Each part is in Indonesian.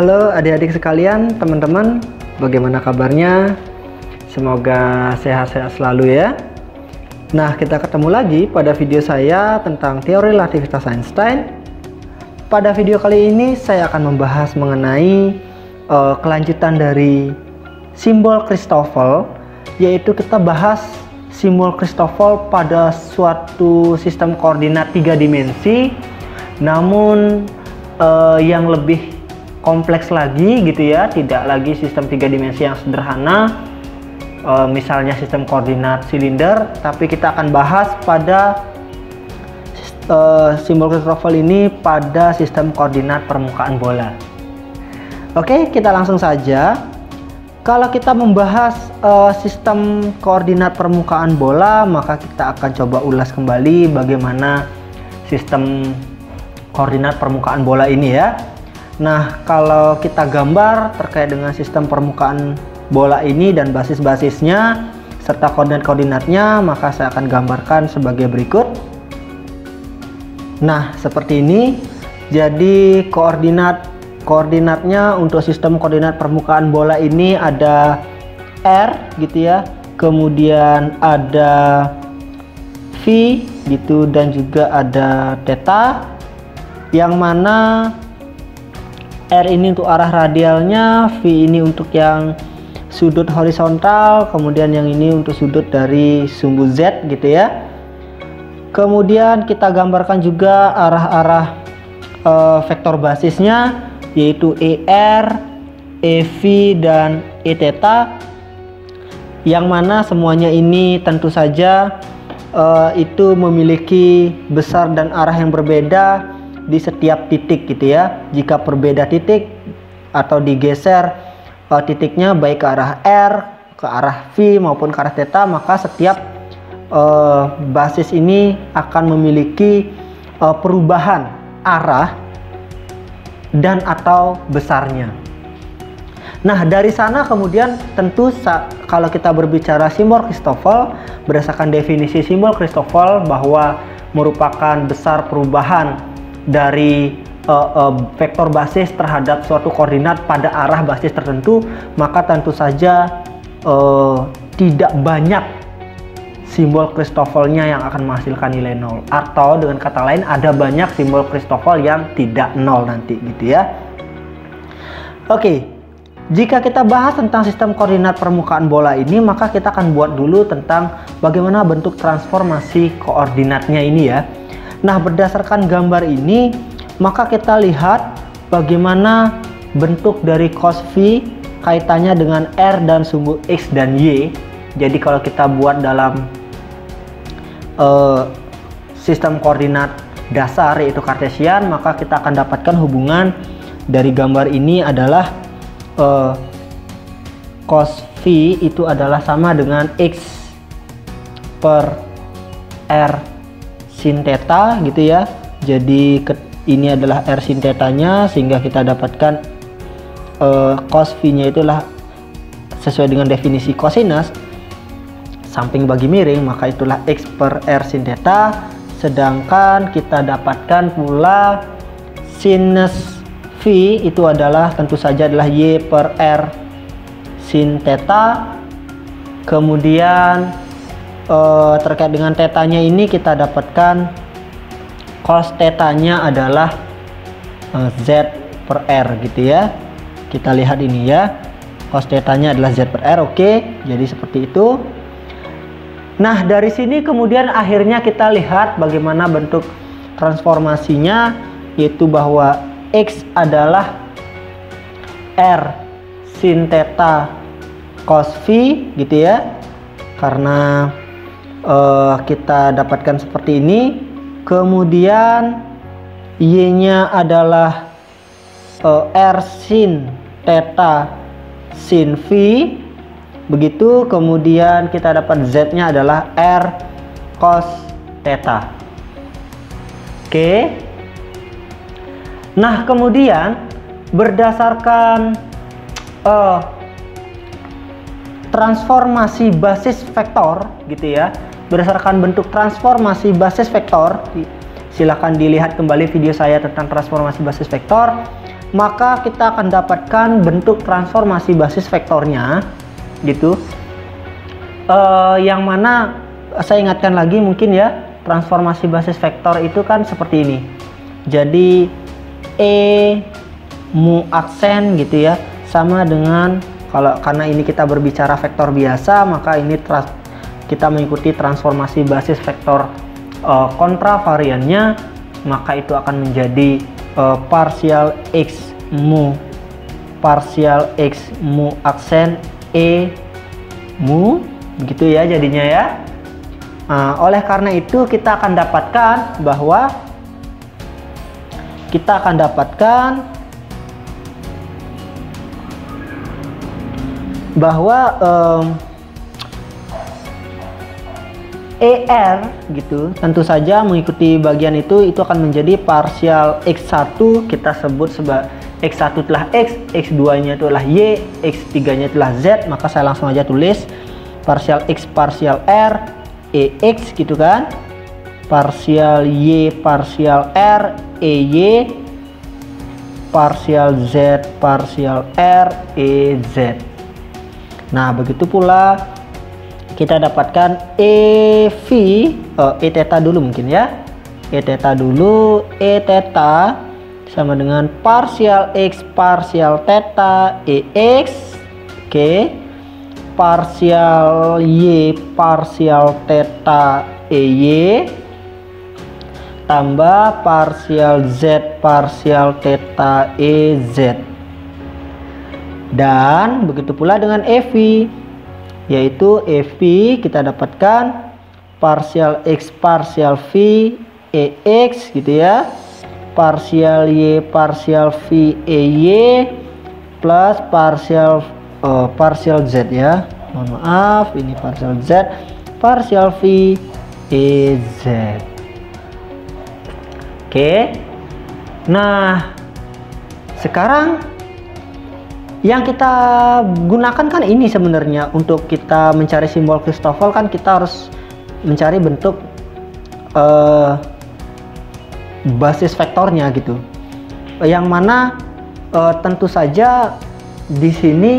Halo adik-adik sekalian, teman-teman, bagaimana kabarnya? Semoga sehat-sehat selalu ya. Nah, kita ketemu lagi pada video saya tentang teori relativitas Einstein. Pada video kali ini saya akan membahas mengenai kelanjutan dari simbol Christoffel, yaitu kita bahas simbol Christoffel pada suatu sistem koordinat 3 dimensi, namun yang lebih kompleks lagi gitu ya, tidak lagi sistem 3 dimensi yang sederhana, misalnya sistem koordinat silinder, tapi kita akan bahas pada simbol Christoffel ini pada sistem koordinat permukaan bola. Oke, kita langsung saja. Kalau kita membahas sistem koordinat permukaan bola, maka kita akan coba ulas kembali bagaimana sistem koordinat permukaan bola ini ya. Nah, kalau kita gambar terkait dengan sistem permukaan bola ini dan basis-basisnya serta koordinat-koordinatnya, maka saya akan gambarkan sebagai berikut. Nah, seperti ini. Jadi koordinatnya untuk sistem koordinat permukaan bola ini ada R gitu ya, kemudian ada V gitu, dan juga ada theta, yang mana R ini untuk arah radialnya, V ini untuk yang sudut horizontal, kemudian yang ini untuk sudut dari sumbu Z gitu ya. Kemudian kita gambarkan juga arah-arah vektor basisnya, yaitu ER, EV, dan Etheta, yang mana semuanya ini tentu saja itu memiliki besar dan arah yang berbeda di setiap titik gitu ya. Jika berbeda titik atau digeser titiknya baik ke arah R, ke arah V maupun ke arah theta, maka setiap basis ini akan memiliki perubahan arah dan atau besarnya. Nah, dari sana kemudian tentu kalau kita berbicara simbol Christoffel, berdasarkan definisi simbol Christoffel bahwa merupakan besar perubahan dari vektor basis terhadap suatu koordinat pada arah basis tertentu, maka tentu saja tidak banyak simbol Christoffelnya yang akan menghasilkan nilai 0, atau dengan kata lain ada banyak simbol Christoffel yang tidak 0 nanti gitu ya. Oke, jika kita bahas tentang sistem koordinat permukaan bola ini, maka kita akan buat dulu tentang bagaimana bentuk transformasi koordinatnya ini ya. Nah, berdasarkan gambar ini, maka kita lihat bagaimana bentuk dari cos V kaitannya dengan R dan sumbu X dan Y. Jadi kalau kita buat dalam sistem koordinat dasar yaitu Kartesian, maka kita akan dapatkan hubungan dari gambar ini adalah cos V itu adalah sama dengan X per R sin theta gitu ya. Jadi ini adalah R sin theta-nya, sehingga kita dapatkan cos V-nya itulah sesuai dengan definisi kosinus samping bagi miring, maka itulah X per R sin theta. Sedangkan kita dapatkan pula sinus V itu adalah tentu saja adalah Y per R sin theta. Kemudian terkait dengan tetanya ini kita dapatkan cos tetanya adalah Z per R gitu ya. Kita lihat ini ya, cos tetanya adalah Z per R. Oke, jadi seperti itu. Nah, dari sini kemudian akhirnya kita lihat bagaimana bentuk transformasinya, yaitu bahwa X adalah R sin theta cos V gitu ya, karena kita dapatkan seperti ini. Kemudian Y-nya adalah R sin theta sin V begitu. Kemudian kita dapat Z-nya adalah R cos theta. Oke. Nah, kemudian berdasarkan transformasi basis vektor gitu ya, berdasarkan bentuk transformasi basis vektor, silahkan dilihat kembali video saya tentang transformasi basis vektor. maka kita akan dapatkan bentuk transformasi basis vektornya gitu. Yang mana saya ingatkan lagi mungkin ya, transformasi basis vektor itu kan seperti ini. Jadi E mu aksen gitu ya, sama dengan karena ini kita berbicara vektor biasa, maka ini kita mengikuti transformasi basis vektor kontravariannya, maka itu akan menjadi partial x mu aksen E mu, begitu ya jadinya ya. Oleh karena itu kita akan dapatkan bahwa ER gitu tentu saja mengikuti bagian itu akan menjadi partial x1, kita sebut sebagai x1 adalah x, x2 nya itu adalah y, x3 nya adalah z, maka saya langsung aja tulis partial x partial r ex gitu kan, partial y partial r ey, partial z partial r ez. Nah begitu pula kita dapatkan e theta dulu mungkin ya, e theta dulu, e theta sama dengan partial x partial theta ex, oke, partial y partial theta ey tambah partial z partial theta ez. Dan begitu pula dengan ev, yaitu ev kita dapatkan partial x partial v ex gitu ya, partial y partial v ey plus partial z ya, mohon maaf ini partial z partial v ez. Oke, nah sekarang yang kita gunakan kan ini sebenarnya untuk kita mencari simbol Christoffel kan kita harus mencari bentuk basis vektornya gitu. Yang mana tentu saja di sini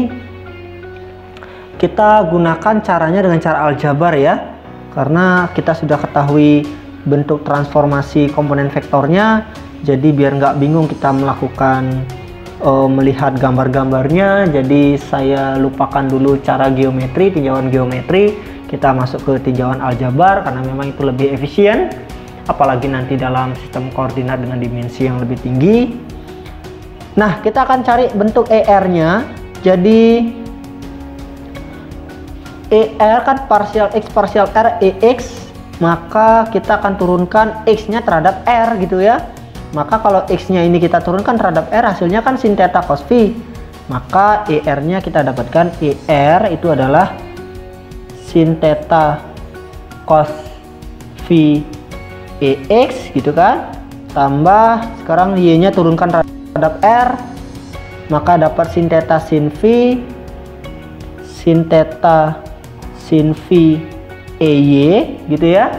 kita gunakan caranya dengan cara aljabar ya. Karena kita sudah ketahui bentuk transformasi komponen vektornya, jadi biar nggak bingung kita melakukan melihat gambar-gambarnya, jadi saya lupakan dulu cara geometri, tinjauan geometri, kita masuk ke tinjauan aljabar karena memang itu lebih efisien, apalagi nanti dalam sistem koordinat dengan dimensi yang lebih tinggi. Nah kita akan cari bentuk ER-nya, jadi ER kan partial x partial r ex, maka kita akan turunkan x-nya terhadap r gitu ya. Maka kalau x-nya ini kita turunkan terhadap r, hasilnya kan sin theta cos phi. Maka ER-nya kita dapatkan ER itu adalah sin theta cos phi EX gitu kan. Tambah sekarang y-nya turunkan terhadap r, maka dapat sin theta sin phi, sin theta sin phi EY gitu ya.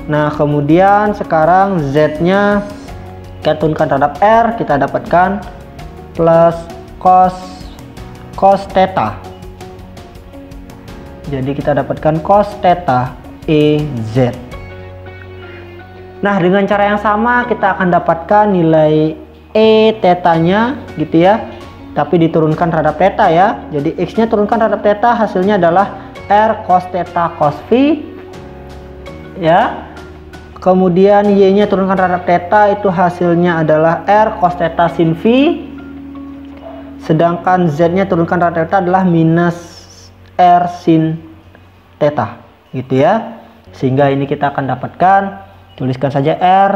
Nah kemudian sekarang z-nya kita turunkan terhadap r, kita dapatkan plus cos theta. Jadi kita dapatkan cos theta EZ. Nah dengan cara yang sama kita akan dapatkan nilai e theta-nya gitu ya, tapi diturunkan terhadap theta ya. Jadi x-nya turunkan terhadap theta, hasilnya adalah r cos theta cos phi ya. Kemudian y-nya turunkan terhadap theta, itu hasilnya adalah r cos theta sin phi. Sedangkan z-nya turunkan terhadap theta adalah minus r sin theta gitu ya. Sehingga ini kita akan dapatkan, tuliskan saja r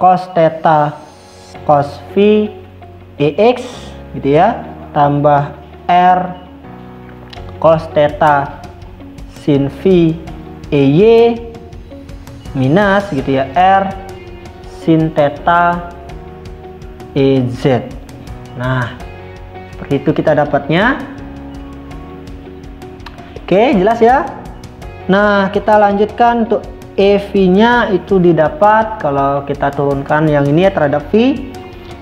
cos theta cos phi ex gitu ya, tambah r cos theta sin phi ey minus gitu ya r sin theta ez. Nah seperti itu kita dapatnya. Oke jelas ya. Nah kita lanjutkan untuk EV nya itu didapat kalau kita turunkan yang ini ya terhadap V,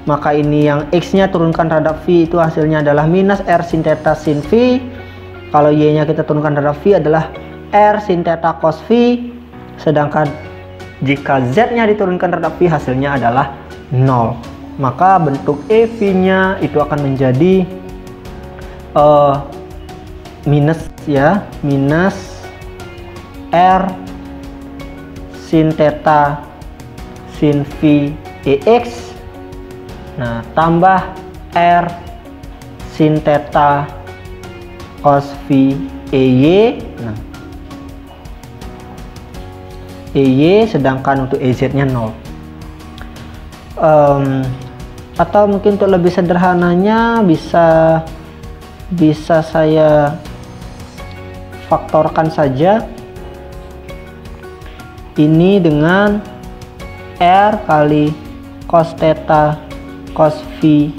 maka ini yang X-nya turunkan terhadap V itu hasilnya adalah minus R sin theta sin V. Kalau Y-nya kita turunkan terhadap V adalah R sin theta cos V. Sedangkan jika Z-nya diturunkan terhadap V hasilnya adalah 0. Maka bentuk EV-nya itu akan menjadi minus ya, minus R sin theta sin V EX, nah tambah R sin theta cos V EY. Nah, EY sedangkan untuk EZ nya 0. Atau mungkin untuk lebih sederhananya bisa saya faktorkan saja ini dengan R kali cos theta cos V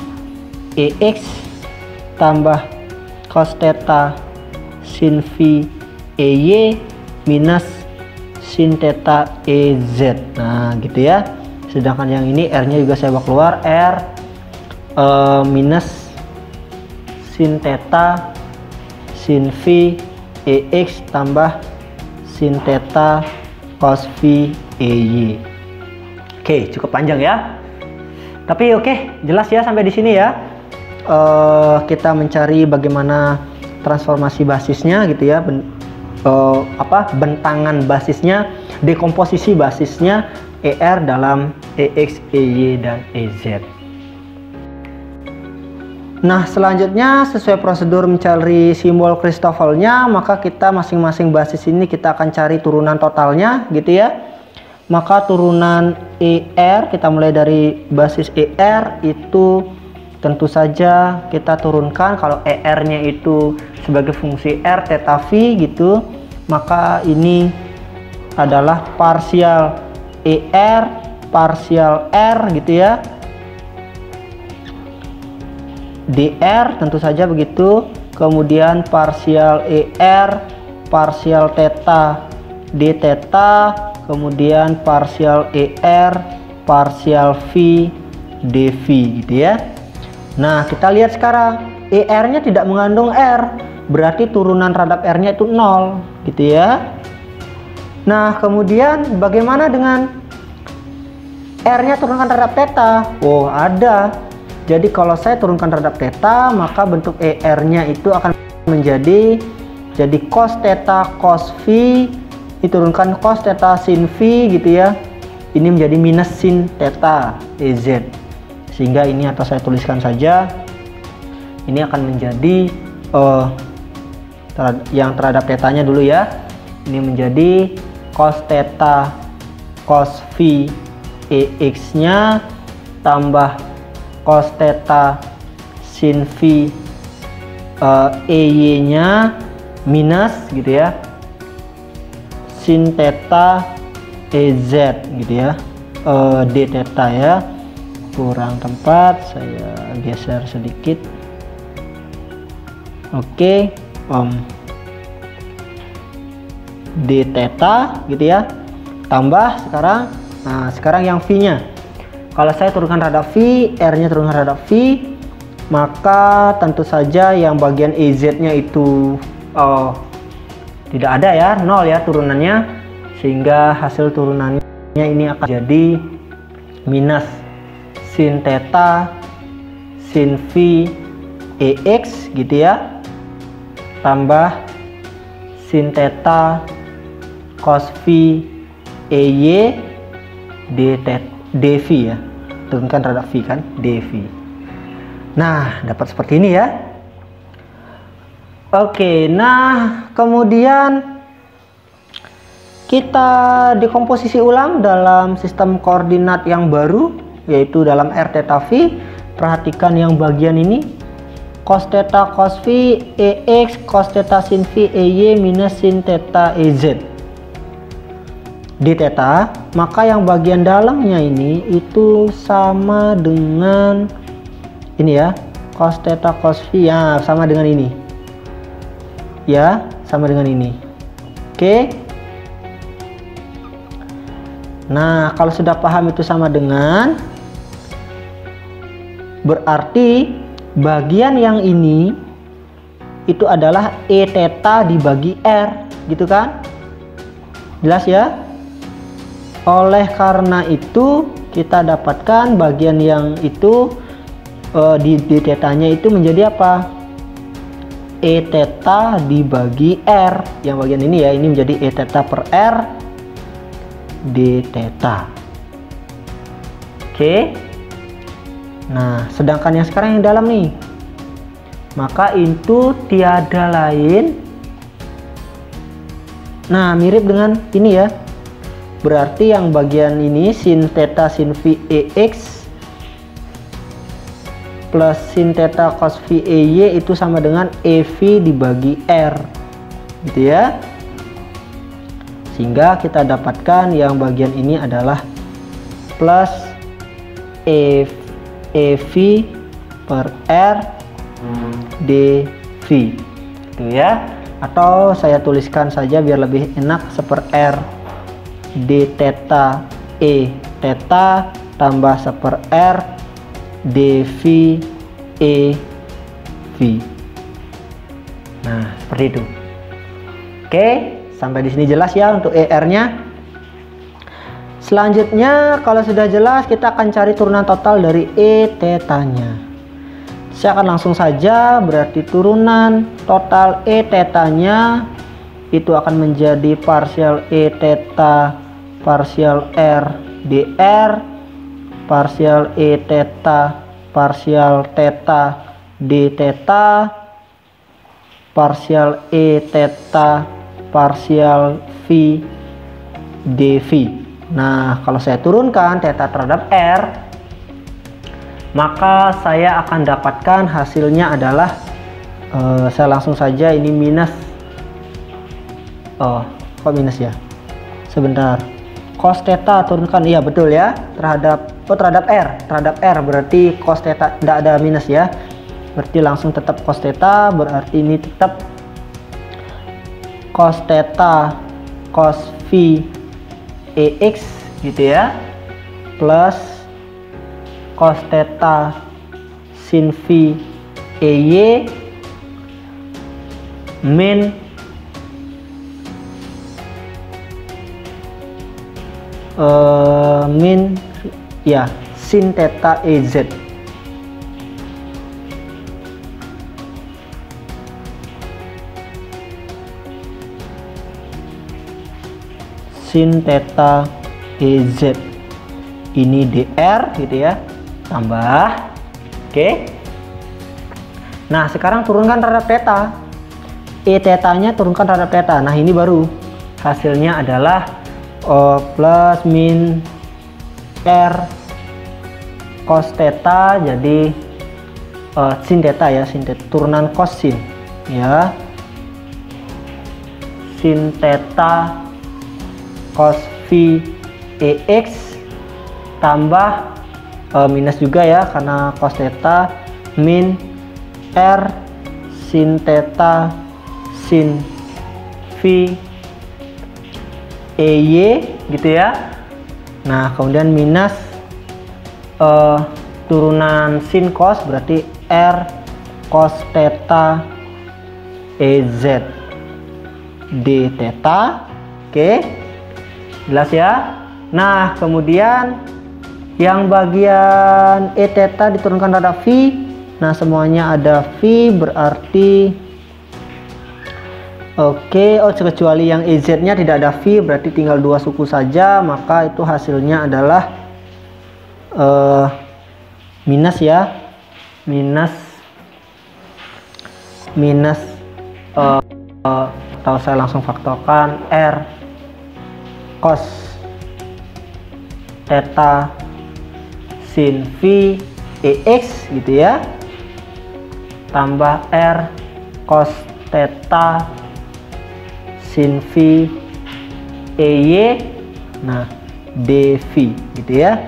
EX tambah cos theta sin V EY minus sin theta EZ. Nah gitu ya. Sedangkan yang ini R nya juga saya bawa keluar, R minus sin theta sin V EX tambah sin theta cos V EY. Oke, cukup panjang ya. Tapi oke, jelas ya sampai di sini ya. Kita mencari bagaimana transformasi basisnya gitu ya. Bentangan basisnya, dekomposisi basisnya ER dalam EX, EY dan EZ. Nah, selanjutnya sesuai prosedur mencari simbol Christoffel-nya, maka kita masing-masing basis ini kita akan cari turunan totalnya gitu ya. Maka turunan ER, kita mulai dari basis ER itu tentu saja kita turunkan. Kalau ER-nya itu sebagai fungsi R theta V gitu, maka ini adalah parsial ER parsial R gitu ya, DR tentu saja begitu, kemudian parsial ER parsial theta D theta, kemudian parsial ER parsial V dV gitu ya. Nah kita lihat sekarang ER nya tidak mengandung R, berarti turunan terhadap R nya itu 0 gitu ya. Nah kemudian bagaimana dengan R nya turunkan terhadap theta? Oh ada. Jadi kalau saya turunkan terhadap theta, maka bentuk ER nya itu akan menjadi cos theta cos V diturunkan cos theta sin V gitu ya. Ini menjadi minus sin theta EZ. Sehingga ini atau saya tuliskan saja, ini akan menjadi yang terhadap tetanya dulu ya. Ini menjadi cos theta cos V EX nya tambah cos theta sin V EY nya minus gitu ya sin theta EZ gitu ya, D theta ya, kurang tempat saya geser sedikit. Oke, D theta gitu ya, tambah sekarang. Nah sekarang yang V nya, kalau saya turunkan terhadap V, R nya turunkan terhadap V, maka tentu saja yang bagian EZ nya itu tidak ada ya, 0 ya turunannya, sehingga hasil turunannya ini akan jadi minus sin theta sin V EX gitu ya, tambah sin theta cos V EY dV ya, turunkan terhadap V kan, dV. Nah dapat seperti ini ya. Oke, nah kemudian kita dekomposisi ulang dalam sistem koordinat yang baru, yaitu dalam R theta V. Perhatikan yang bagian ini, cos theta cos V EX cos theta sin V EY minus sin theta EZ D theta. Maka yang bagian dalamnya ini itu sama dengan ini ya, cos theta cos V ya, sama dengan ini ya, sama dengan ini. Oke. Nah kalau sudah paham itu sama dengan, Berarti bagian yang ini itu adalah E theta dibagi R, gitu kan? Jelas ya? Oleh karena itu kita dapatkan bagian yang itu di theta-nya itu menjadi apa? E theta dibagi R. Yang bagian ini ya, ini menjadi E theta per R D theta. Oke. Nah, sedangkan yang sekarang yang dalam nih, maka itu tiada lain. Nah, mirip dengan ini ya. Berarti yang bagian ini sin theta sin V EX plus sin theta cos V EY itu sama dengan EV dibagi R, gitu ya. Sehingga kita dapatkan yang bagian ini adalah plus EV per R dV, gitu ya. Atau saya tuliskan saja biar lebih enak, seper R D theta E theta tambah seper R dV EV. Nah, seperti itu. Oke, sampai di sini jelas ya untuk ER-nya. Selanjutnya, kalau sudah jelas, kita akan cari turunan total dari E theta-nya. Saya akan langsung saja, berarti turunan total E theta-nya itu akan menjadi partial E theta partial R dR partial E theta partial theta D theta partial E theta partial V dV. Nah, kalau saya turunkan theta terhadap R, maka saya akan dapatkan hasilnya adalah saya langsung saja ini minus, kok minus ya, sebentar, cos theta turunkan, iya betul ya, terhadap R berarti cos theta tidak ada minus ya, berarti langsung tetap cos theta, berarti ini tetap cos theta cos V EX gitu ya, plus cos theta sin V EY min ya sin theta EZ. Sin theta EZ ini DR gitu ya, tambah. Oke. Nah, sekarang turunkan terhadap theta. E theta-nya turunkan terhadap theta. Nah, ini baru hasilnya adalah plus min R cos theta, jadi sin theta ya, sin theta, turunan cos sin ya, sin theta cos V EX tambah minus juga ya karena cos theta min R sin theta sin V EY gitu ya. Nah, kemudian minus turunan sin cos berarti R cos theta EZ D theta. Oke, jelas ya. Nah, kemudian yang bagian E theta diturunkan terhadap V. Nah, semuanya ada V berarti oke, kecuali yang EZ nya tidak ada V, berarti tinggal dua suku saja, maka itu hasilnya adalah minus ya, minus atau saya langsung faktorkan R cos theta sin V EX gitu ya, tambah R cos theta sin V EY, nah dV gitu ya.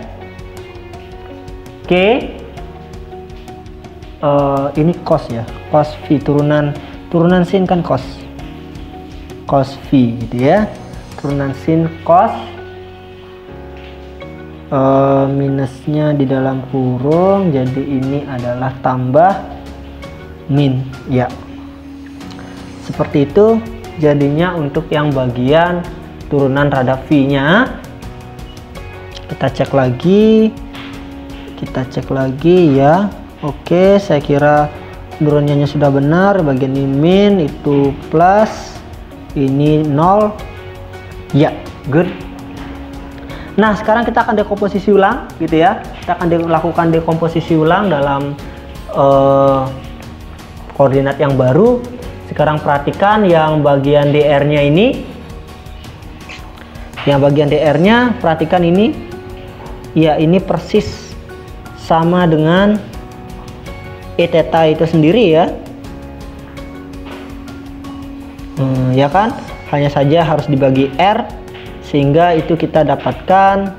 Oke, ini cos ya, cos V, turunan sin kan cos V gitu ya, turunan sin cos minusnya di dalam kurung, jadi ini adalah tambah min ya, seperti itu jadinya untuk yang bagian turunan radap V nya. Kita cek lagi ya. Oke, saya kira turunannya sudah benar. Bagian ini min, itu plus, ini 0 ya, good. Nah, sekarang kita akan dekomposisi ulang gitu ya. Kita akan lakukan dekomposisi ulang dalam koordinat yang baru. Sekarang perhatikan yang bagian DR-nya ini. Yang bagian DR-nya, perhatikan ini. Ya, ini persis sama dengan E theta itu sendiri ya. Ya kan? Hanya saja harus dibagi R, sehingga itu kita dapatkan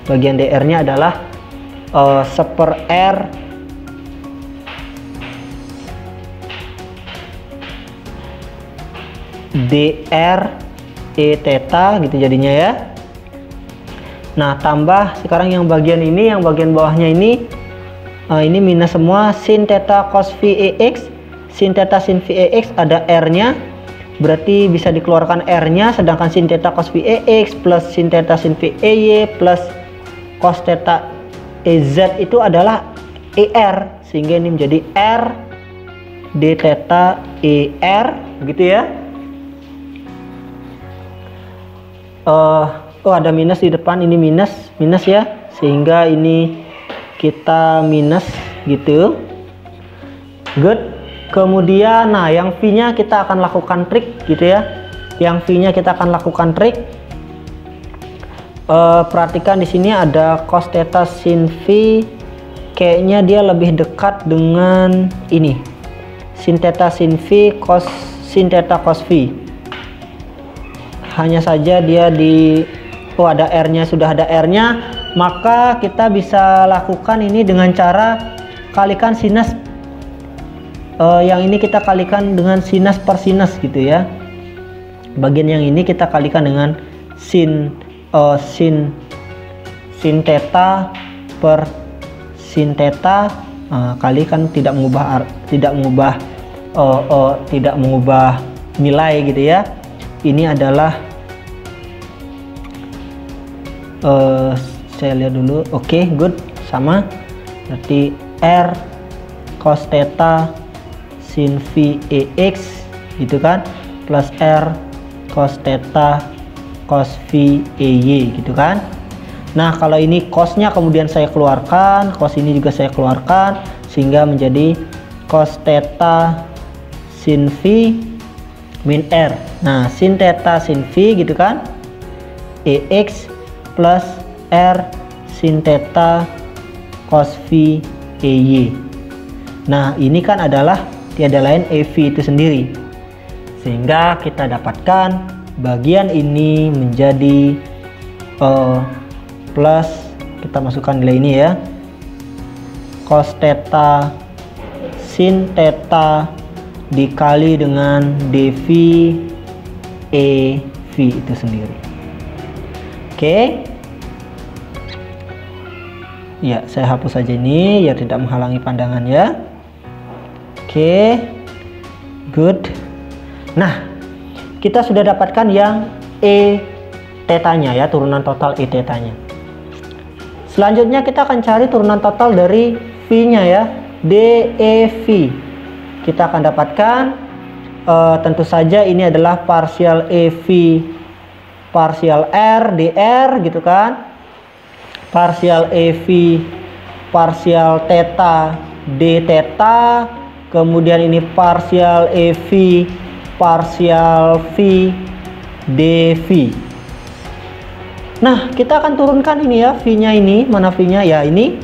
bagian DR-nya adalah 1/R dr E theta gitu jadinya ya. Nah, tambah sekarang yang bagian ini, yang bagian bawahnya ini minus semua, sin theta cos VEX, sin theta sin VEX ada R-nya, berarti bisa dikeluarkan R-nya, sedangkan sin theta cos VEX plus sin theta sin VEY plus cos theta EZ itu adalah ER, sehingga ini menjadi R d theta ER begitu ya. Oh, ada minus di depan, ini minus ya, sehingga ini kita minus gitu, good. Kemudian nah yang V nya kita akan lakukan trik gitu ya. Yang V nya kita akan lakukan trik. Perhatikan di sini ada cos theta sin V, kayaknya dia lebih dekat dengan ini, sin theta sin V cos sin theta cos V. Hanya saja dia ada R-nya, sudah ada R-nya, maka kita bisa lakukan ini dengan cara kalikan sinus. Yang ini kita kalikan dengan sinus per sinus gitu ya. Bagian yang ini kita kalikan dengan sin theta per sin theta, kalikan tidak mengubah nilai gitu ya. Ini adalah saya lihat dulu. Oke, good, sama, berarti R cos theta sin VEX gitu kan, plus R cos theta cos VEY gitu kan. Nah, kalau ini cosnya kemudian saya keluarkan, cos ini juga saya keluarkan, sehingga menjadi cos theta sin V min R. Nah, sin theta sin V gitu kan, EX plus R sin theta cos V EY. Nah, ini kan adalah tiada lain EV itu sendiri, sehingga kita dapatkan bagian ini menjadi plus, kita masukkan nilai ini ya, cos theta sin theta dikali dengan dV EV itu sendiri. Oke. Ya, saya hapus saja ini biar tidak menghalangi pandangan ya. Oke, good. Nah, kita sudah dapatkan yang E theta-nya ya, turunan total E theta-nya. Selanjutnya kita akan cari turunan total dari V-nya ya, DEV. Kita akan dapatkan tentu saja ini adalah partial EV partial R dr gitu kan, partial EV partial theta d theta, kemudian ini partial EV partial V dV. Nah, kita akan turunkan ini ya, V-nya ini, mana V-nya ya, ini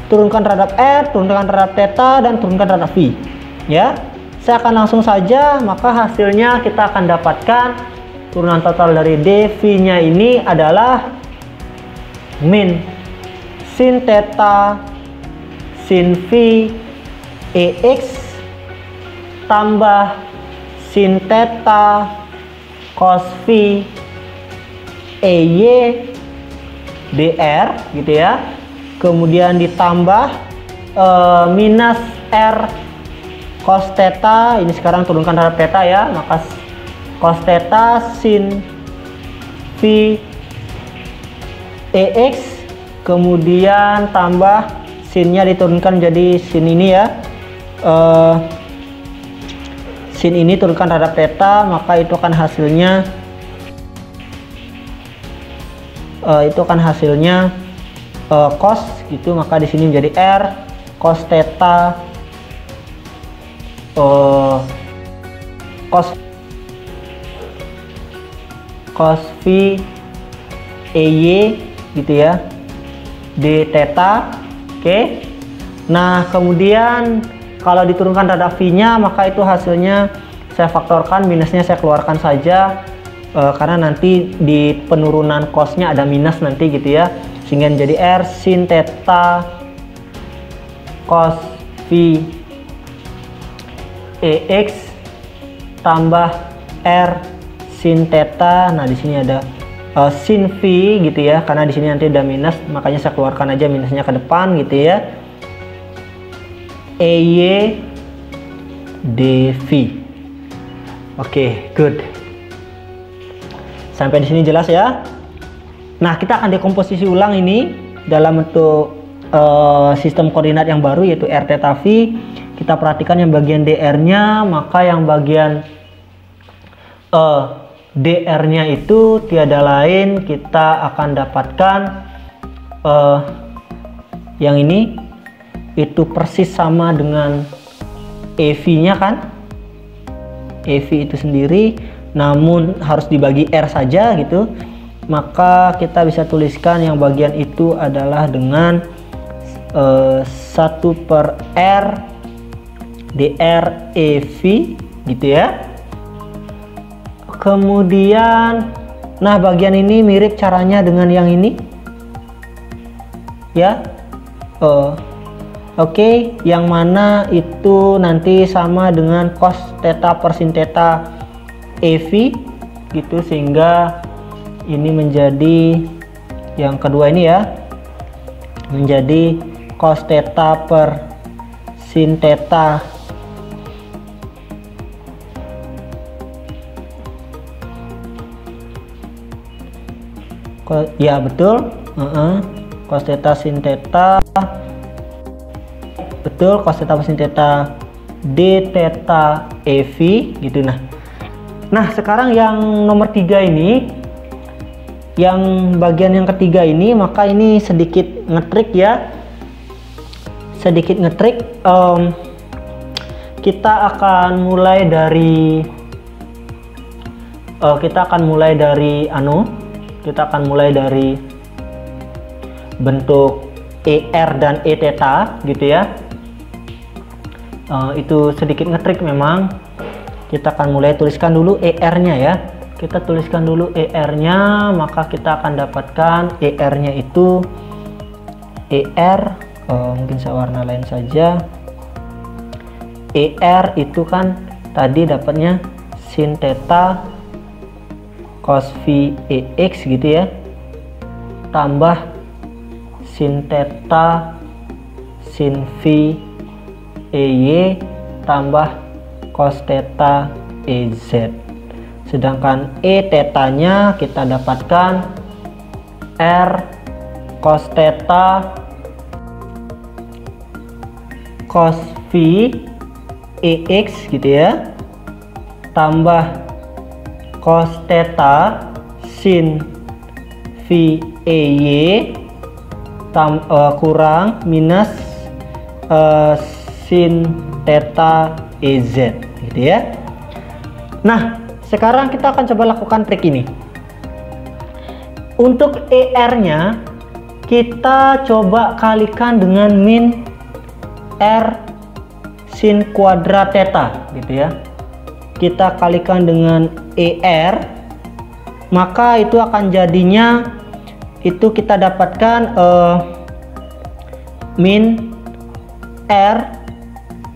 turunkan terhadap R, turunkan terhadap theta, dan turunkan terhadap V ya. Saya akan langsung saja, maka hasilnya kita akan dapatkan turunan total dari dV nya ini adalah min sin theta sin V EX tambah sin theta cos V EY dr gitu ya, kemudian ditambah minus r cos theta, ini sekarang turunkan terhadap theta ya, maka cos theta sin v ex, kemudian tambah sinnya diturunkan jadi sin ini ya, sin ini turunkan terhadap theta, maka itu akan hasilnya cos gitu, maka di sini menjadi r cos theta cos v ey gitu ya, d theta. Oke. Nah, kemudian kalau diturunkan terhadap v-nya, maka itu hasilnya saya faktorkan, minusnya saya keluarkan saja, karena nanti di penurunan cosnya ada minus nanti gitu ya, sehingga menjadi r sin theta cos v ex tambah r sin theta. Nah, di sini ada sin v gitu ya, karena di sini nanti ada minus, makanya saya keluarkan aja minusnya ke depan gitu ya, ey dv. Oke, good. Sampai di sini jelas ya. Nah, kita akan dekomposisi ulang ini dalam bentuk sistem koordinat yang baru, yaitu r theta v. Kita perhatikan yang bagian dr-nya, maka yang bagian dr-nya itu tiada lain, kita akan dapatkan yang ini itu persis sama dengan EV-nya kan, EV itu sendiri, namun harus dibagi R saja gitu, maka kita bisa tuliskan yang bagian itu adalah dengan 1 per R dr EV gitu ya. Kemudian, nah bagian ini mirip caranya dengan yang ini ya. Oke, yang mana itu nanti sama dengan cos theta per sin theta EV gitu, sehingga ini menjadi yang kedua ini ya, menjadi cos theta per sin theta ya betul, cos theta sin theta, betul, cos theta sin theta d theta ev gitu. Nah sekarang yang nomor 3 ini, yang bagian yang ketiga ini, maka ini sedikit ngetrik ya, sedikit ngetrik. Kita akan mulai dari bentuk ER dan E theta gitu ya. Itu sedikit ngetrik memang. Kita akan mulai tuliskan dulu ER-nya ya. Kita tuliskan dulu ER-nya, maka kita akan dapatkan ER-nya itu ER, mungkin saya warna lain saja. ER itu kan tadi dapatnya sin theta cos v ex gitu ya, tambah sin theta sin v ey tambah cos theta ez. Sedangkan e theta-nya kita dapatkan r cos theta cos v ex gitu ya, tambah cos theta sin v ey kurang minus sin theta ez gitu ya. Nah sekarang kita akan coba lakukan trik ini. Untuk ER-nya kita coba kalikan dengan min R sin kuadrat theta gitu ya. Kita kalikan dengan ER, maka itu akan jadinya itu kita dapatkan min R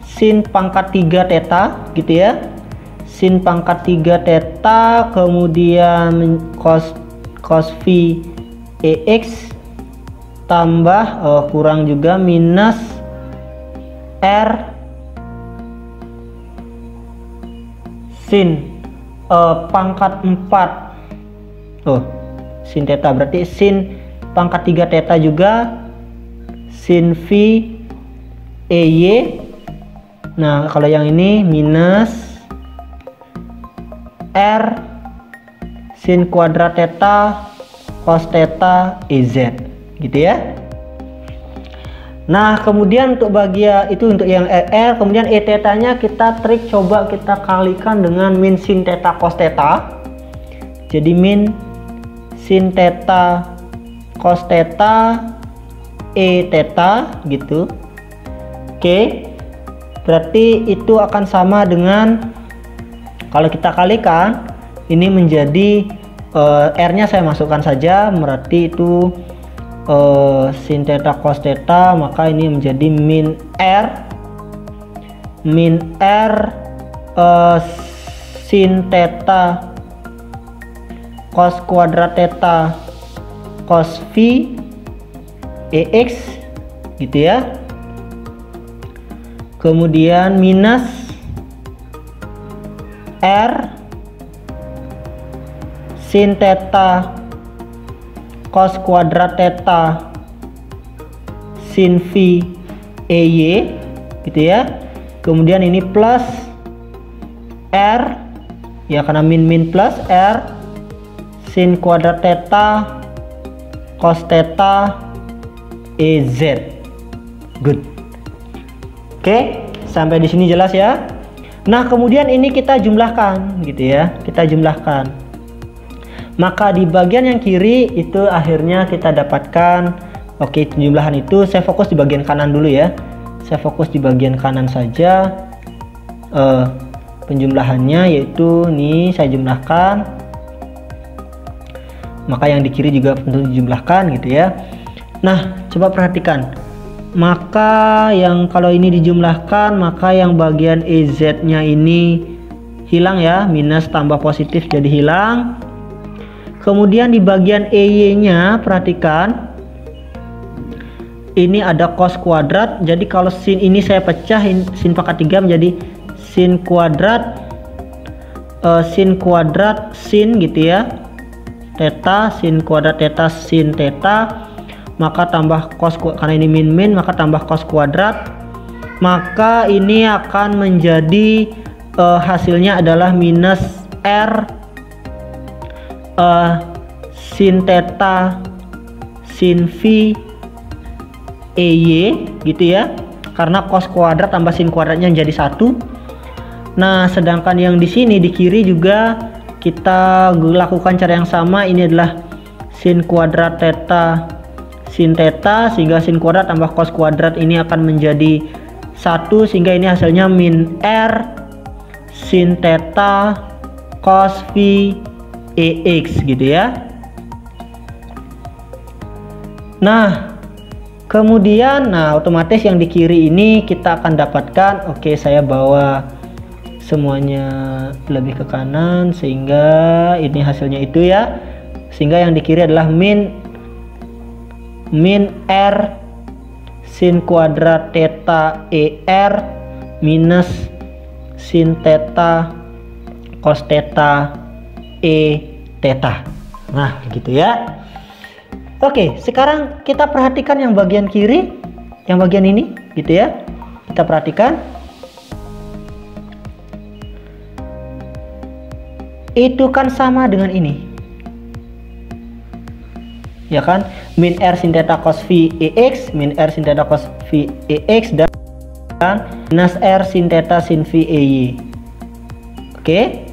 sin pangkat 3 theta gitu ya, sin pangkat 3 theta, kemudian cos v ex tambah kurang juga minus R sin pangkat 4 sin theta, berarti sin pangkat 3 theta juga sin V EY. Nah kalau yang ini minus R sin kuadrat theta cos theta EZ gitu ya. Nah kemudian untuk bagian itu untuk yang R, kemudian E theta nya kita trik, coba kita kalikan dengan min sin theta cos theta, jadi min sin theta cos theta E theta gitu. Oke, berarti itu akan sama dengan, kalau kita kalikan ini menjadi R nya saya masukkan saja, berarti itu sin theta cos theta, maka ini menjadi min R sin theta cos kuadrat theta cos V EX gitu ya. Kemudian minus R sin theta cos kuadrat theta sin V EY gitu ya. Kemudian ini plus R ya, karena min plus R sin kuadrat theta cos theta EZ. Good. Oke, sampai di sini jelas ya. Nah kemudian ini kita jumlahkan gitu ya, kita jumlahkan. Maka di bagian yang kiri itu akhirnya kita dapatkan, oke, penjumlahan itu saya fokus di bagian kanan dulu ya. Saya fokus di bagian kanan saja. Penjumlahannya yaitu nih saya jumlahkan. Maka yang di kiri juga tentu dijumlahkan gitu ya. Nah, coba perhatikan. Maka yang kalau ini dijumlahkan, maka yang bagian EZ-nya ini hilang ya, minus tambah positif jadi hilang. Kemudian di bagian EY-nya perhatikan, ini ada cos kuadrat. Jadi kalau sin ini saya pecah, sin pangkat 3 menjadi sin kuadrat sin gitu ya, theta, sin kuadrat theta sin theta, maka tambah cos, karena ini min maka tambah cos kuadrat, maka ini akan menjadi hasilnya adalah minus R sin theta sin V EY gitu ya, karena cos kuadrat tambah sin kuadratnya menjadi 1. Nah sedangkan yang di sini di kiri juga kita lakukan cara yang sama, ini adalah sin kuadrat theta sin theta, sehingga sin kuadrat tambah cos kuadrat ini akan menjadi 1, sehingga ini hasilnya min R sin theta cos V EX gitu ya. Nah kemudian otomatis yang di kiri ini kita akan dapatkan, oke, saya bawa semuanya lebih ke kanan sehingga ini hasilnya itu ya, sehingga yang di kiri adalah min R sin kuadrat theta ER minus sin theta cos theta E theta. Nah gitu ya. Oke, sekarang kita perhatikan yang bagian kiri, yang bagian ini gitu ya, kita perhatikan. Itu kan sama dengan ini ya kan, min R sin theta cos V EX, min R sin theta cos V EX, dan minus R sin theta sin V EY. Oke,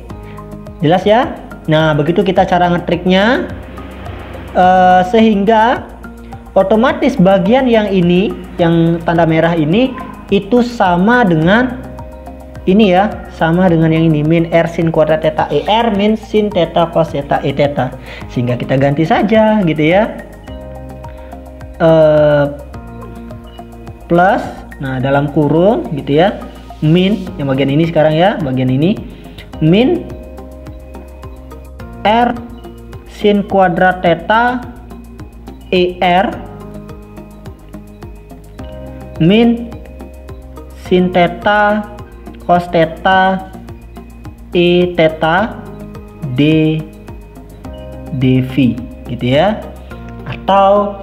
jelas ya. Nah begitu kita cara ngetriknya, sehingga otomatis bagian yang ini, yang tanda merah ini, itu sama dengan ini ya, sama dengan yang ini, min R sin kuadrat theta ER min sin theta cos theta E theta, sehingga kita ganti saja gitu ya, plus, nah dalam kurung gitu ya, min yang bagian ini sekarang ya, bagian ini min R sin kuadrat theta ER min sin theta cos theta e theta d dv gitu ya. Atau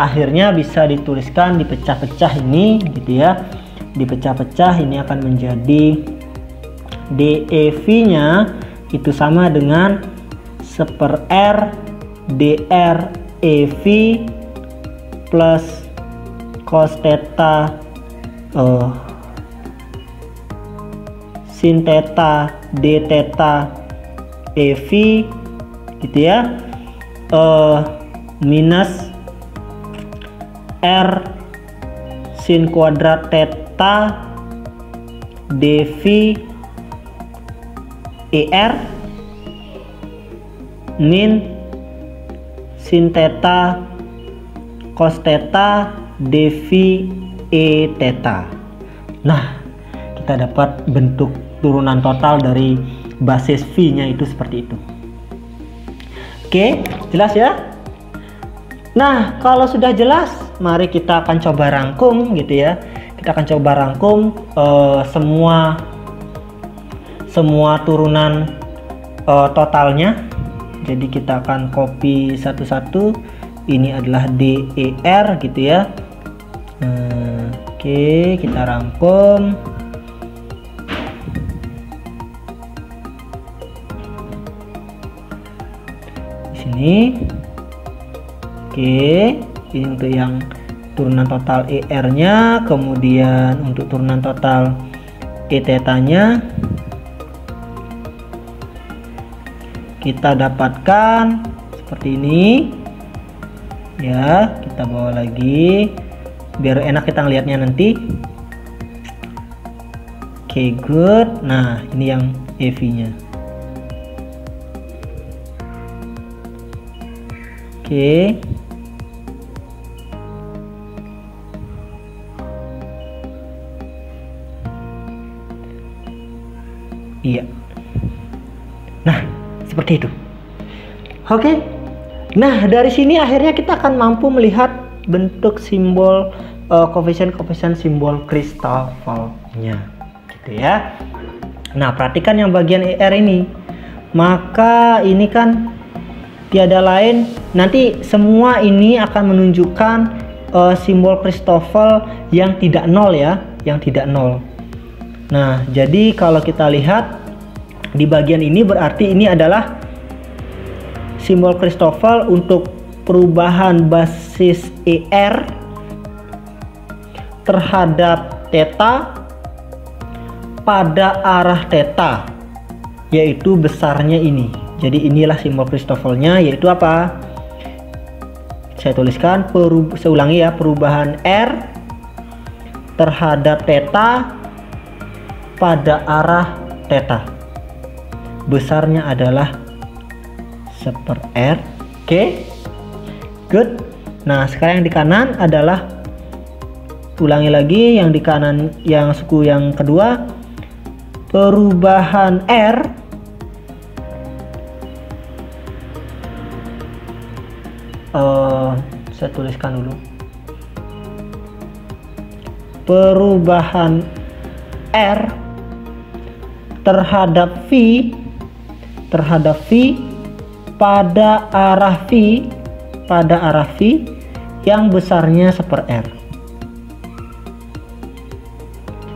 akhirnya bisa dituliskan dipecah-pecah ini gitu ya. Dipecah-pecah ini akan menjadi DEV nya itu sama dengan 1/r dr EV plus cos theta sin theta d theta EV gitu ya, minus r sin kuadrat theta dv er min sin theta cos theta dv e theta. Nah, kita dapat bentuk turunan total dari basis V nya itu seperti itu. Oke, jelas ya? Nah, kalau sudah jelas, mari kita akan coba rangkum gitu ya. Kita akan coba rangkum semua turunan totalnya. Jadi kita akan copy satu-satu. Ini adalah DER gitu ya. Oke, kita rangkum. Di sini. Oke, ini untuk yang turunan total ER-nya, kemudian untuk turunan total E theta-nya kita dapatkan seperti ini. Ya, kita bawa lagi biar enak kita ngelihatnya nanti. Oke, good. Nah, ini yang EV-nya. Oke. Iya. Nah, seperti itu. Oke. Nah, dari sini akhirnya kita akan mampu melihat bentuk simbol koefisien simbol Christoffel-nya gitu ya. Nah, perhatikan yang bagian ER ini. Maka ini kan tiada lain, nanti semua ini akan menunjukkan simbol Christoffel yang tidak nol ya, yang tidak nol. Nah, jadi kalau kita lihat di bagian ini berarti ini adalah simbol Christoffel untuk perubahan basis ER terhadap theta pada arah theta, yaitu besarnya ini. Jadi inilah simbol Christoffel-nya, yaitu apa? Saya tuliskan, saya ulangi ya, perubahan R terhadap theta pada arah theta. Besarnya adalah 1/r. Oke, good. Nah, sekarang yang di kanan adalah, ulangi lagi, yang di kanan, yang suku yang kedua, perubahan R saya tuliskan dulu, perubahan R terhadap V pada arah V yang besarnya 1/r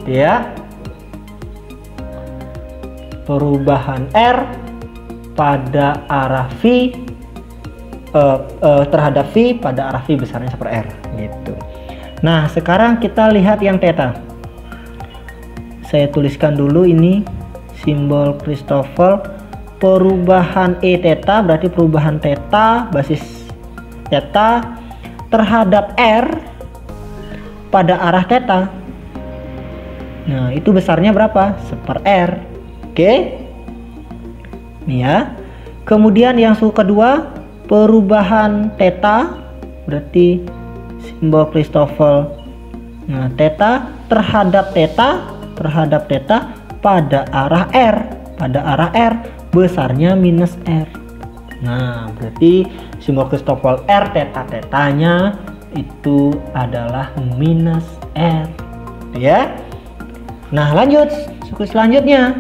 ya. Perubahan R pada arah V terhadap V pada arah V besarnya 1/r gitu. Nah, sekarang kita lihat yang theta. Saya tuliskan dulu ini simbol Christoffel, perubahan E theta berarti perubahan theta, basis theta terhadap R pada arah theta. Nah, itu besarnya berapa? 1/r. Oke. Nih ya. Kemudian yang suku kedua, perubahan theta berarti simbol Christoffel. Nah, theta terhadap theta pada arah R, besarnya minus R. Nah, berarti simbol Christoffel R theta-tetanya itu adalah minus R, ya. Nah, lanjut suku selanjutnya.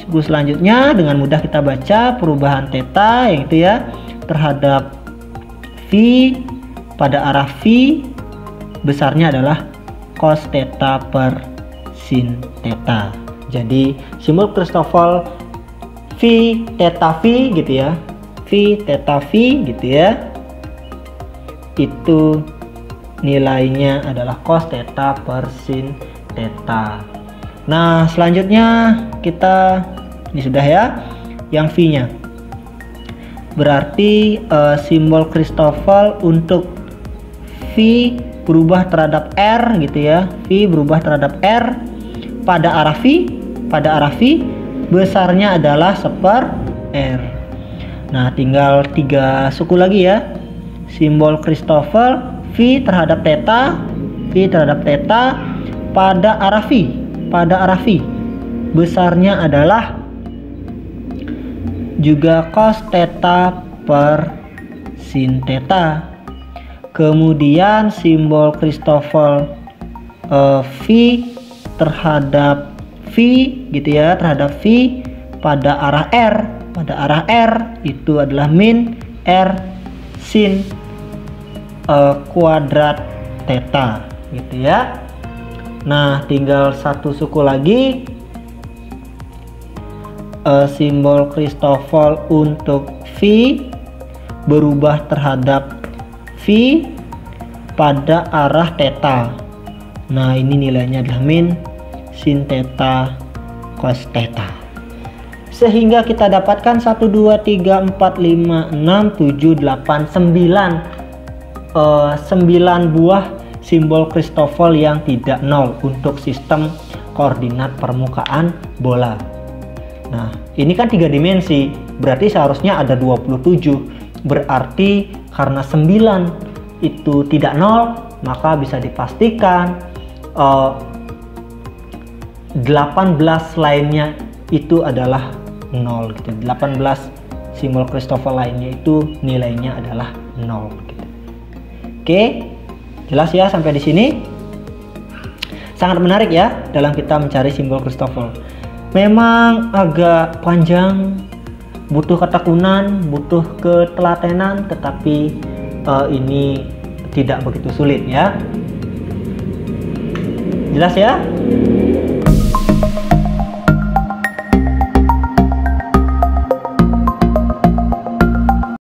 Suku selanjutnya dengan mudah kita baca perubahan theta, yaitu ya terhadap phi pada arah phi besarnya adalah cos theta per sin theta. Jadi simbol Christoffel phi theta phi gitu ya, phi theta phi gitu ya, itu nilainya adalah cos theta per sin theta. Nah, selanjutnya kita ini sudah ya yang V nya berarti simbol Christoffel untuk V berubah terhadap R gitu ya, V berubah terhadap R pada arah V besarnya adalah seper R. Nah, tinggal 3 suku lagi ya, simbol Christoffel V terhadap theta, V terhadap theta pada arah V besarnya adalah juga cos theta per sin theta. Kemudian simbol Christoffel V terhadap V gitu ya, terhadap V pada arah R itu adalah min R sin kuadrat theta gitu ya. Nah, tinggal 1 suku lagi, simbol Christoffel untuk V berubah terhadap V pada arah theta. Nah, ini nilainya adalah min sin theta cos theta. Sehingga kita dapatkan 1, 2, 3, 4, 5, 6, 7, 8, 9 buah simbol Christoffel yang tidak nol untuk sistem koordinat permukaan bola. Nah, ini kan 3 dimensi, berarti seharusnya ada 27. Berarti karena 9 itu tidak nol, maka bisa dipastikan 18 lainnya itu adalah nol gitu. 18 simbol Christoffel lainnya itu nilainya adalah nol gitu. Oke, jelas ya sampai di sini? Sangat menarik ya dalam kita mencari simbol Christoffel. Memang agak panjang, butuh ketekunan, butuh ketelatenan, tetapi ini tidak begitu sulit ya. Jelas ya?